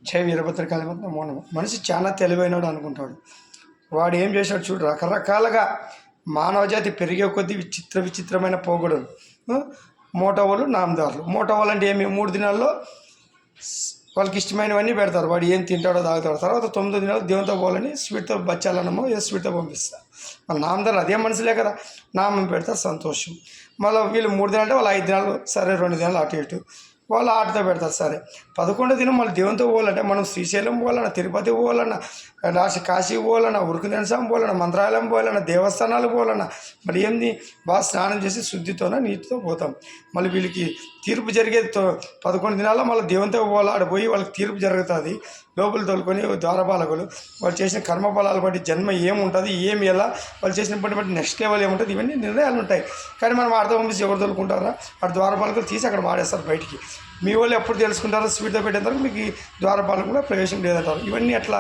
జై వీరభద్రకాళి నమో నమః. మనిషి చాలా తెలివైనడు అనుకుంటాడు. వాడు ఏం చేశాడు చూడు, రకరకాలుగా మానవజాతి పెరిగే కొద్దీ విచిత్రమైన పోగొడలు. మోటోవాళ్ళు నామదారులు. మోటోవాళ్ళు అంటే ఏమి, 3 దినాల్లో వాళ్ళకి ఇష్టమైనవన్నీ పెడతారు. వాడు ఏం తింటాడో తాగుతాడు. తర్వాత 9 దినాలు దేవునితో పోవాలని స్వీట్తో బచ్చాలన్నమో ఏ స్వీట్తో పంపిస్తారు. మళ్ళీ నామదారులు అదే మనుషులే కదా, నామం పెడతారు, సంతోషం. మళ్ళీ వీళ్ళు 3 దినాలు అంటే వాళ్ళు 5 దినాలు సరే, 2 దినాలు అటు ఇటు వాళ్ళు ఆటతో పెడతారు. సరే 11వ దినం మళ్ళీ దేవునితో పోవాలంటే మనం శ్రీశైలం పోవాలన్నా, తిరుపతి పోవాలన్నా, కాశీ పోవాలన్నా, ఉరుకుదెనసాం పోవాలన్నా, మంత్రాలయం పోవాలన్నా, దేవస్థానాలు పోవాలన్నా మరి ఏంది బాగా స్నానం చేసి శుద్ధితోనే నీటితో పోతాం. మళ్ళీ వీళ్ళకి తీర్పు జరిగేది 11 దినాల్లో మళ్ళీ దేవునితో పోవాలి. ఆడ పోయి వాళ్ళకి తీర్పు జరుగుతుంది. లోపల తోలుకొని ద్వారపాలకులు వాళ్ళు చేసిన కర్మఫలాలు బట్టి జన్మ ఏముంటుంది, ఏమి ఎలా, వాళ్ళు చేసిన బట్టి నెక్స్ట్ లెవెల్ ఏముంటుంది, ఇవన్నీ నిర్ణయాలు ఉంటాయి. కానీ మనం ఆడతో పంపిస్తే ఎవరు తోలుకుంటారా? ఆడ ద్వారపాలకులు తీసి అక్కడ వాడేస్తారు బయటికి. మీ వాళ్ళు ఎప్పుడు తెలుసుకుంటారో స్వీట్తో పెట్టేంతవరకు మీకు ద్వారపాలకులు కూడా ప్రవేశం లేదంటారు. ఇవన్నీ ఎట్లా